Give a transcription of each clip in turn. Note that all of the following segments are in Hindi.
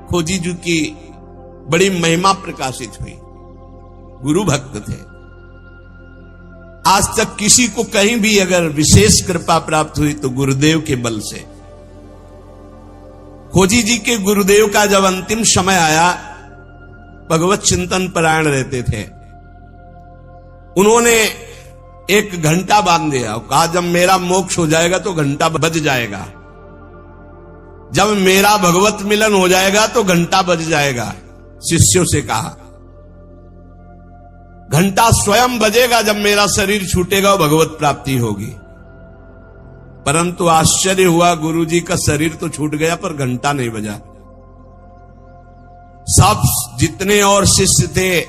खोजी जी की बड़ी महिमा प्रकाशित हुई। गुरु भक्त थे। आज तक किसी को कहीं भी अगर विशेष कृपा प्राप्त हुई तो गुरुदेव के बल से। खोजी जी के गुरुदेव का जब अंतिम समय आया, भगवत चिंतन परायण रहते थे, उन्होंने एक घंटा बांध दिया और कहा जब मेरा मोक्ष हो जाएगा तो घंटा बज जाएगा, जब मेरा भगवत मिलन हो जाएगा तो घंटा बज जाएगा। शिष्यों से कहा घंटा स्वयं बजेगा, जब मेरा शरीर छूटेगा भगवत प्राप्ति होगी। परंतु आश्चर्य हुआ, गुरुजी का शरीर तो छूट गया पर घंटा नहीं बजा। सब जितने और शिष्य थे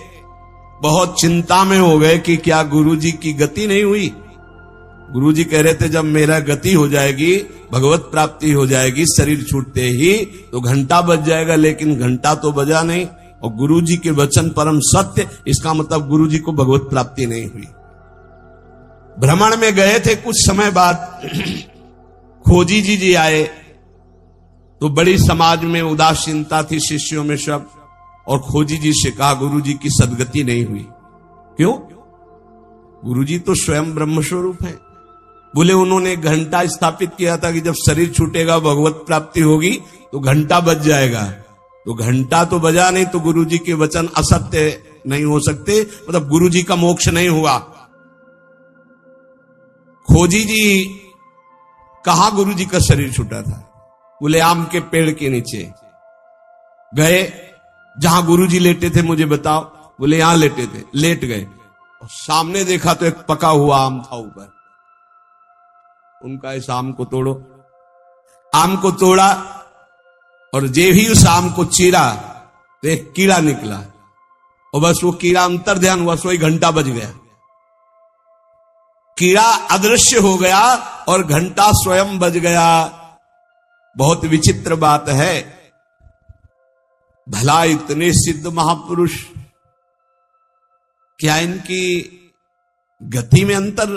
बहुत चिंता में हो गए कि क्या गुरुजी की गति नहीं हुई। गुरुजी कह रहे थे जब मेरा गति हो जाएगी, भगवत प्राप्ति हो जाएगी, शरीर छूटते ही तो घंटा बज जाएगा, लेकिन घंटा तो बजा नहीं। और गुरुजी के वचन परम सत्य, इसका मतलब गुरुजी को भगवत प्राप्ति नहीं हुई। भ्रमण में गए थे, कुछ समय बाद खोजी जी आए तो बड़ी समाज में उदासीनता थी शिष्यों में सब। और खोजी जी से कहा गुरुजी की सद्गति नहीं हुई। क्यों? गुरुजी तो स्वयं ब्रह्म स्वरूप है। बोले उन्होंने घंटा स्थापित किया था कि जब शरीर छूटेगा भगवत प्राप्ति होगी तो घंटा बज जाएगा। तो घंटा तो बजा नहीं, तो गुरुजी के वचन असत्य नहीं हो सकते, मतलब गुरुजी का मोक्ष नहीं हुआ। खोजी जी कहां गुरुजी का शरीर छूटा था? बोले आम के पेड़ के नीचे गए, जहां गुरुजी लेटे थे मुझे बताओ। बोले यहां लेटे थे। लेट गए और सामने देखा तो एक पका हुआ आम था ऊपर। उनका इस आम को तोड़ो। आम को तोड़ा और जे ही उस आम को चीरा तो एक कीड़ा निकला और बस वो कीड़ा अंतर ध्यान हुआ, सोई घंटा बज गया। कीड़ा अदृश्य हो गया और घंटा स्वयं बज गया। बहुत विचित्र बात है। भला इतने सिद्ध महापुरुष, क्या इनकी गति में अंतर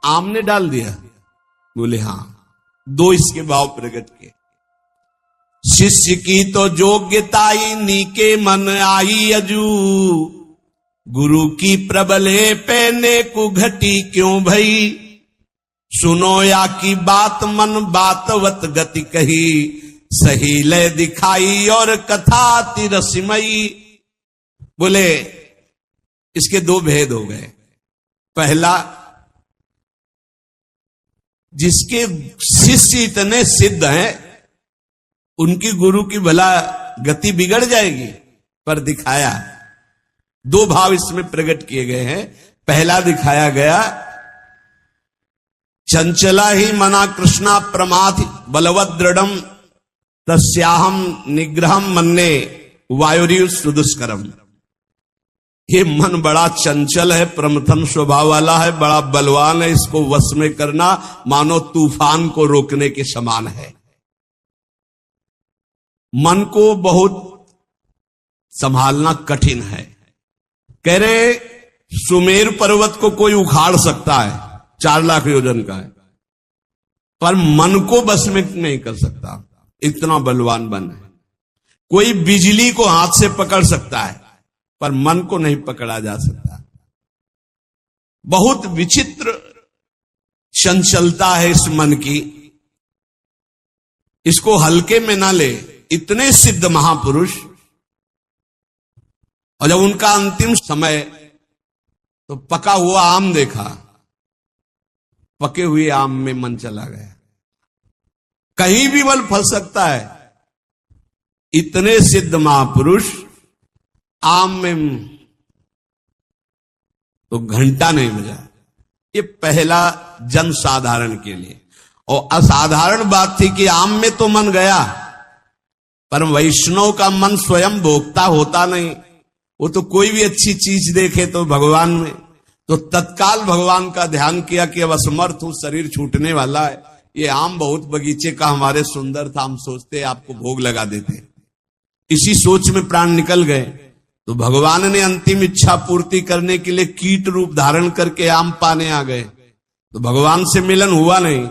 आम ने डाल दिया? बोले हां। दो इसके भाव प्रकट किए। शिष्य की तो योग्यताई नीके मन आई अजू, गुरु की प्रबले पहने को घटी क्यों भई, सुनो या की बात मन बातवत गति कही, सही लय दिखाई और कथा तिरसिमयी। बोले इसके दो भेद हो गए। पहला, जिसके शिष्य इतने सिद्ध हैं उनकी गुरु की भला गति बिगड़ जाएगी, पर दिखाया दो भाव इसमें प्रकट किए गए हैं। पहला दिखाया गया, चंचला ही मना कृष्णा प्रमाथ बलवद दृढ़म तस्याहम निग्रहम मन्ने वायुरी सुदुष्करम। ये मन बड़ा चंचल है, प्रमथन स्वभाव वाला है, बड़ा बलवान है, इसको वश में करना मानो तूफान को रोकने के समान है। मन को बहुत संभालना कठिन है। कह रहे सुमेर पर्वत को कोई उखाड़ सकता है, 4 लाख योजन का है, पर मन को बस में नहीं कर सकता, इतना बलवान मन है। कोई बिजली को हाथ से पकड़ सकता है, पर मन को नहीं पकड़ा जा सकता। बहुत विचित्र चंचलता है इस मन की, इसको हल्के में ना ले। इतने सिद्ध महापुरुष, और जब उनका अंतिम समय तो पका हुआ आम देखा, पके हुए आम में मन चला गया। कहीं भी बल फल सकता है। इतने सिद्ध महापुरुष आम में तो घंटा नहीं बजा। ये पहला जन साधारण के लिए। और असाधारण बात थी कि आम में तो मन गया, पर वैष्णव का मन स्वयं भोक्ता होता नहीं। वो तो कोई भी अच्छी चीज देखे तो भगवान में, तो तत्काल भगवान का ध्यान किया कि अब असमर्थ हूं, शरीर छूटने वाला है। ये आम बहुत बगीचे का हमारे सुंदर था, हम सोचते आपको भोग लगा देते। इसी सोच में प्राण निकल गए। तो भगवान ने अंतिम इच्छा पूर्ति करने के लिए कीट रूप धारण करके आम पाने आ गए। तो भगवान से मिलन हुआ नहीं।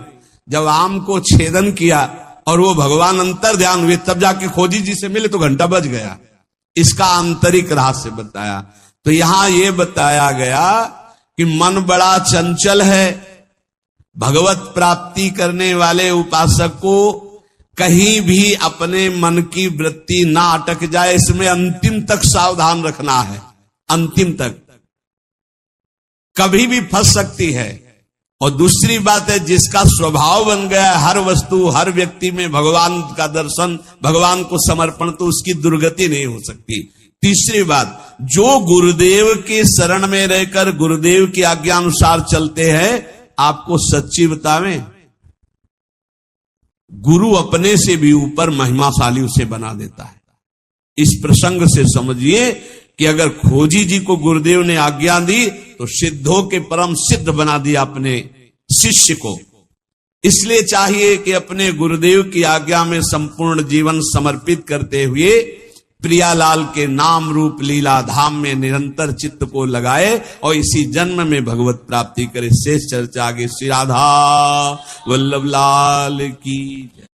जब आम को छेदन किया और वो भगवान अंतर ध्यान हुए, तब जाके खोजी जी से मिले तो घंटा बज गया। इसका आंतरिक रहस्य बताया। तो यहां ये बताया गया कि मन बड़ा चंचल है। भगवत प्राप्ति करने वाले उपासक को कहीं भी अपने मन की वृत्ति ना अटक जाए, इसमें अंतिम तक सावधान रखना है। अंतिम तक कभी भी फंस सकती है। और दूसरी बात है, जिसका स्वभाव बन गया है हर वस्तु हर व्यक्ति में भगवान का दर्शन, भगवान को समर्पण, तो उसकी दुर्गति नहीं हो सकती। तीसरी बात, जो गुरुदेव के शरण में रहकर गुरुदेव की आज्ञा अनुसार चलते हैं, आपको सच्ची बतावें, गुरु अपने से भी ऊपर महिमाशाली उसे बना देता है। इस प्रसंग से समझिए कि अगर खोजी जी को गुरुदेव ने आज्ञा दी तो सिद्धों के परम सिद्ध बना दिया अपने शिष्य को। इसलिए चाहिए कि अपने गुरुदेव की आज्ञा में संपूर्ण जीवन समर्पित करते हुए प्रियालाल के नाम रूप लीला धाम में निरंतर चित्त को लगाए और इसी जन्म में भगवत प्राप्ति करे। शेष चर्चा आगे। श्री राधा वल्लभ लाल की जय।